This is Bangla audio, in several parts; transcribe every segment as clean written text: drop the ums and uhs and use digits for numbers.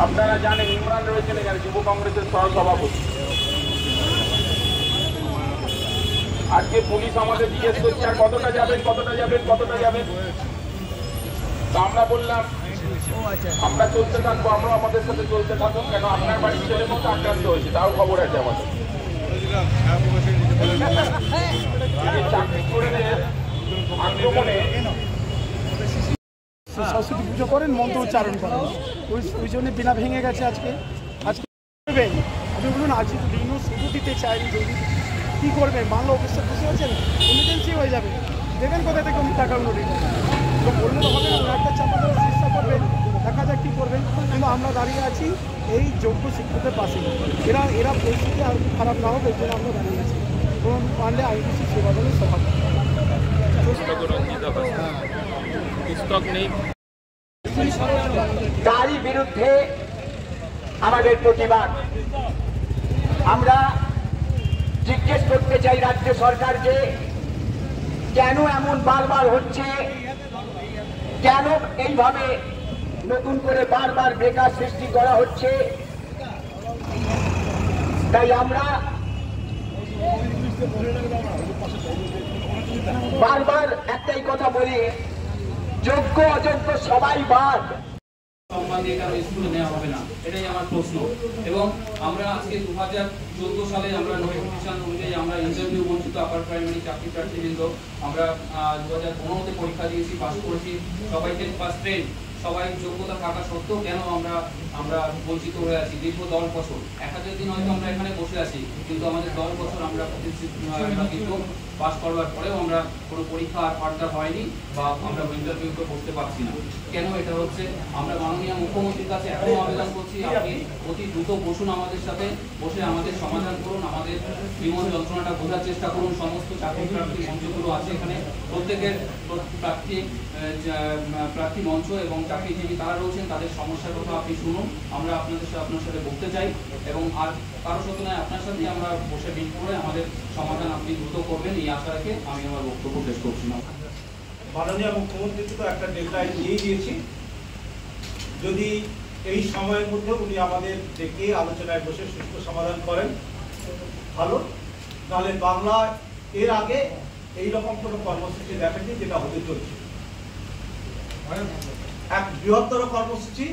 আপনারা জানেন ইমরান রয়েছেন এখানে যুব কংগ্রেসের সহসভাপতি। আজকে পুলিশ আমাদের জিজ্ঞেস করছে আর কতটা যাবেন কতটা যাবেন কতটা যাবেন, তো আমরা বললাম আমরা চলতে থাকবো, আমরা আমাদের সাথে চলতে থাকুন, কেন আপনার বাড়ির ছেলের মতো আক্রান্ত হয়েছে, তাও খবর আছে আমাদের। চাকরি করে আক্রমণে সরস্বতী পুজো করেন, মন্ত্র উচ্চারণ করেন, ওই জন্য বিনা ভেঙে গেছে। আজকে আপনি বলুন, আজকে দিনও শুধু দিতে চাইনি, যদি কী করবেন, বাংলা অফিসে বসে আছেন, ইমার্জেন্সি হয়ে যাবে, দেখেন কোথা থেকে উনি টাকা উন্নতি করেন, তো বললে তো হবে না, একটা চাপা দেওয়ার চেষ্টা করবেন, দেখা যাক কী করবেন। কিন্তু আমরা দাঁড়িয়ে আছি এই যোগ্য শিক্ষকদের পাশে, এরা পরিস্থিতি আর খারাপ না হবে, এর জন্য আমরা দাঁড়িয়ে আছি। এবং পান্ডে আইবিসি সেবা দলের সভাপতি। তারই বিরুদ্ধে আমাদের প্রতিবাদ। আমরা জিজ্ঞেস করতে চাই রাজ্য সরকারকে, কেন এমন বারবার হচ্ছে, কেন এইভাবে নতুন করে বারবার বেকার সৃষ্টি করা হচ্ছে। তাই আমরা বারবার একটাই কথা বলি, যোগ্য অযোগ্য সবাই বাদ। স্কুলে নেওয়া হবে না, এটাই আমার প্রশ্ন। এবং আমরা আজকে 2014 সালে আমরা নোটিফিকেশন অনুযায়ী আমরা ইন্টারভিউ বঞ্চিত আপার প্রাইমারি চাকরি প্রার্থীবৃন্দ আমরা 2015-তে পরীক্ষা দিয়েছি, পাস করেছি, সবাইকে ফার্স্ট রেন্ক, সবাই যোগ্যতা থাকা সত্ত্বেও কেন আমরা বঞ্চিত হয়ে আছি দীর্ঘ 10 বছর। 1000 দিন হয়তো আমরা এখানে বসে আছি, কিন্তু আমাদের 10 বছর আমরা কিন্তু পাস করবার পরেও আমরা কোনো পরীক্ষা আর ফার্দার হয়নি বা আমরা ইন্টারভিউতে বসতে পারছি না। কেন এটা হচ্ছে? আমরা মাননীয় মুখ্যমন্ত্রীর কাছে এখনো আবেদন করছি, আপনি অতি দ্রুত বসুন, আমাদের সাথে বসে আমাদের সমাধান করুন, আমাদের বিমল যন্ত্রণাটা বোঝার চেষ্টা করুন। সমস্ত চাকরি প্রার্থী মঞ্চগুলো আছে এখানে, প্রত্যেকের প্রার্থী মঞ্চ এবং চাকরিজীবী তারা রয়েছেন, তাদের সমস্যার কথা আপনি শুনুন। আমরা আপনার সাথে বলতে চাই এবং আর কারো সাথে নয়, আপনার সাথে আমরা বসে মিট করে আমাদের সমাধান আপনি দ্রুত করবেন, এই আশা রেখে আমি আমার বক্তব্য শেষ করছি না। মাননীয় মুখ্যমন্ত্রীকে তো একটা ডেডলাইন দিয়ে দিয়েছি, যদি এই সময়ের মধ্যে উনি আমাদের ডেকে আলোচনায় বসে সুষ্ঠু সমাধান করেন ভালো, নাহলে বাংলা এর আগে এইরকম কোনো কর্মসূচি দেখেনি যেটা হতে চলছে। এক বৃহত্তর কর্মসূচি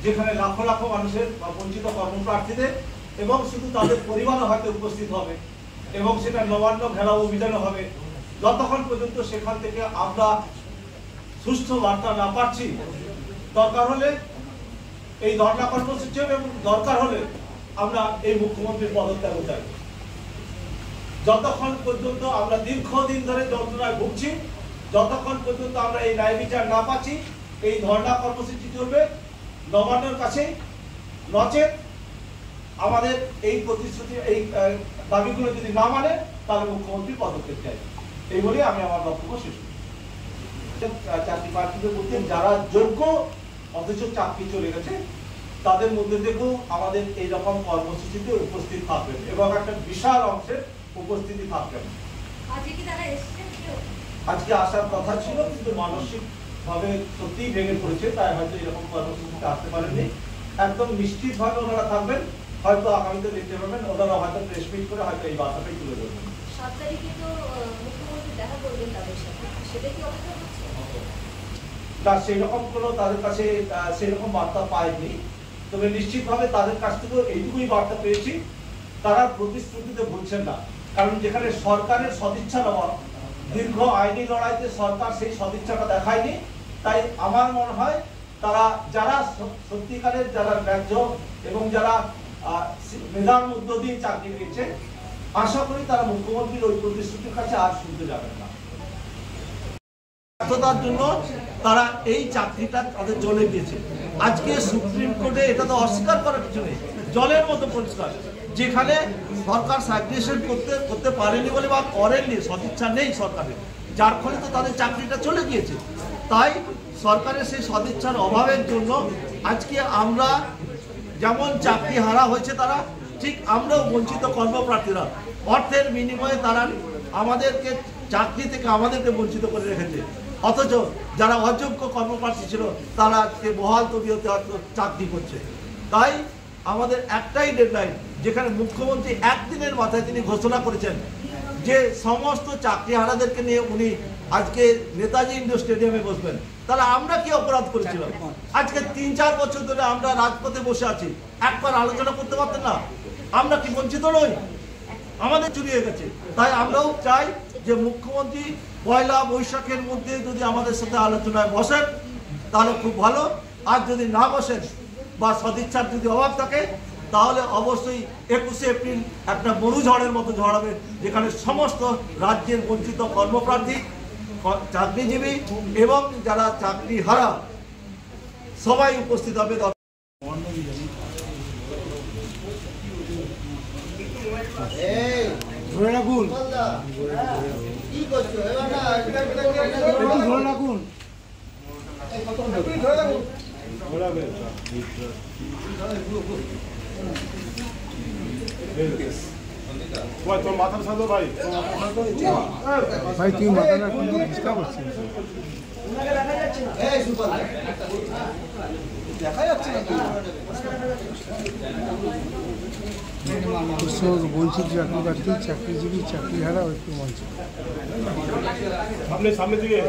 যেখানে লাখো লাখো মানুষের বঞ্চিত কর্মপ্রার্থীদের এবং শুধু তাদের পরিবারও হয়তো উপস্থিত হবে এবং সেটা নবান্ন ঘেরাও অভিযানে হবে। যতক্ষণ পর্যন্ত সেখান থেকে আমরা সুষ্ঠু বার্তা না পাচ্ছি, দরকার হলে এই ধর্ণা কর্মসূচি এবং দরকার হলে আমরা এই মুখ্যমন্ত্রীর পদত্যাগ চাই। যতক্ষণ পর্যন্ত আমরা দীর্ঘদিন ধরে যন্ত্রণায় ভুগছি, যতক্ষণ পর্যন্ত আমরা এই ন্যায় বিচার না পাচ্ছি, এই ধর্ণা কর্মসূচি চলবে নবান্নের কাছে। নচেত আমাদের এই প্রতিশ্রুতি, এই দাবিগুলো যদি না মানে, তাহলে মুখ্যমন্ত্রী পদক্ষেপ চাই। এই বলে আমি আমার বক্তব্য শেষ করি। চাকরি প্রার্থীদের বলতে যারা যোগ্য অথচ চাকরি চলে গেছে, তাদের মধ্যে থেকেও আমাদের এইরকম কর্মসূচিতে উপস্থিত থাকবেন এবং একটা বিশাল অংশের উপস্থিতি থাকবেন। আজকে আসার কথা ছিল, কিন্তু মানসিক ভাবে সত্যিই ভেঙে পড়েছে, তাই হয়তো এরকম কর্মসূচিতে আসতে পারেননি। একদম নিশ্চিত ভাবে ওনারা থাকবেন, হয়তো আগামীতে দেখতে পাবেন ওনারা হয়তো প্রেস মিট করে হয়তো এই বার্তাটাই তুলে ধরবেন। না, সেরকম কোনো তাদের কাছে সেরকম বার্তা পায়নি, তবে নিশ্চিতভাবে তাদের কাছ থেকেও এইটুকুই বার্তা পেয়েছি, তারা প্রতিশ্রুতিতে ভুলছেন না। কারণ যেখানে সরকারের সদিচ্ছার অভাব, দীর্ঘ আইনি লড়াইতে সরকার সেই সদিচ্ছাটা দেখায়নি, তাই আমার মনে হয় তারা যারা সত্যিকারের যারা ন্যায্য এবং যারা মেধার মধ্য দিয়ে চাকরি পেয়েছে, আশা করি তারা মুখ্যমন্ত্রীর ওই প্রতিশ্রুতির কাছে আর শুনতে যাবেন না। ব্যর্থতার জন্য তারা এই চাকরিটা তাদের জলে দিয়েছে। আজকে সুপ্রিম কোর্টে এটা তো অস্বীকার করার কিছু নেই, জলের মতো পরিষ্কার, যেখানে সরকার সাইগ্রেশন করতে পারেনি বলে বা করেননি, সদিচ্ছা নেই সরকারের, যার ফলে তো তাদের চাকরিটা চলে গিয়েছে। তাই সরকারের সেই সদিচ্ছার অভাবের জন্য আজকে আমরা যেমন চাকরি হারা হয়েছে তারা, ঠিক আমরাও বঞ্চিত কর্মপ্রার্থীরা অর্থের বিনিময়ে তারা আমাদেরকে চাকরি থেকে আমাদেরকে বঞ্চিত করে রেখেছে। অথচ যারা অযোগ্য কর্মপ্রার্থী ছিল তারা আজকে বহাল তবিয়তে চাকরি করছে। তাই আমাদের একটাই ডেডলাইন, যেখানে মুখ্যমন্ত্রী একদিনের মাথায় তিনি ঘোষণা করেছেন যে সমস্ত চাকরিহারাদেরকে নিয়ে উনি আজকে নেতাজি ইন্ডোর স্টেডিয়ামে বসবেন। তাহলে আমরা কি অপরাধ করেছিলাম? আজকে 3-4 বছর ধরে আমরা রাজপথে বসে আছি, একবার আলোচনা করতে পারতেন না? আমরা কি বঞ্চিত নই? আমাদের চুরি হয়ে গেছে। তাই আমরাও চাই যে মুখ্যমন্ত্রী পয়লা বৈশাখের মধ্যে যদি আমাদের সাথে আলোচনায় বসেন তাহলে খুব ভালো, আর যদি না বসেন বা সদিচ্ছার যদি অভাব থাকে তাহলে অবশ্যই 21শে এপ্রিল একটা মরু ঝড়ের মতো ঝড় হবে, যেখানে সমস্ত রাজ্যের বঞ্চিত কর্মপ্রার্থী, চাকরিজীবী এবং যারা চাকরি হারা সবাই উপস্থিত হবে। ধরে রাখুন, ধরে রাখুন। মাথার সাথে ভাই ভাই তুই মাথা রাখুন, ডিস্টার্ব হচ্ছে। দেখা যাচ্ছে না বঞ্চিত চাকরি প্রার্থী, চাকরিজীবী, চাকরিহারা একটু বঞ্চিত। আপনি সামনে দিকে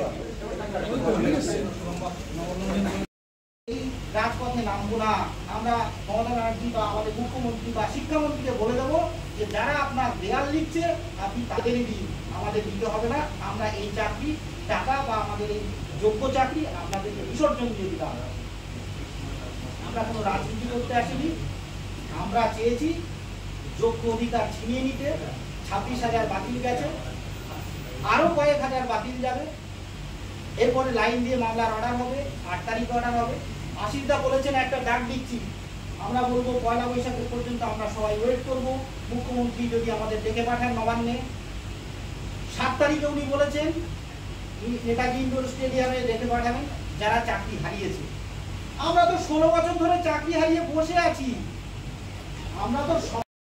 রাজপথে নামবো না। আমরা মমতা ব্যানার্জি বা আমাদের মুখ্যমন্ত্রী বা শিক্ষামন্ত্রীকে বলে দেবো যে যারা আপনার দেয়াল লিখছে আপনি তাদেরই দিন, আমাদের দিতে হবে না। আমরা এই চাকরি টাকা বা আমাদের এই যোগ্য চাকরি আপনাদেরকে বিসর্জন দিয়ে দিতে হবে। আমরা কোনো রাজনীতি করতে আসিনি, আমরা চেয়েছি যোগ্য অধিকার ছিনিয়ে নিতে। 26,000 বাতিল গেছে, আরো কয়েক হাজার বাতিল যাবে। এরপরে লাইন দিয়ে মামলার অর্ডার হবে, 8 তারিখ অর্ডার হবে। আশিসদা বলেছেন একটা ডাক দিচ্ছি, আমরা বলবো পয়লা বৈশাখের পর্যন্ত আমরা সবাই ওয়েট করব। মুখ্যমন্ত্রী যদি আমাদের ডেকে পাঠান নবান্নে। 7 তারিখে উনি বলেছেন নেতাজি ইন্ডোর স্টেডিয়ামে ডেকে পাঠাবেন যারা চাকরি হারিয়েছে। আমরা তো 16 বছর ধরে চাকরি হারিয়ে বসে আছি, আমরা তো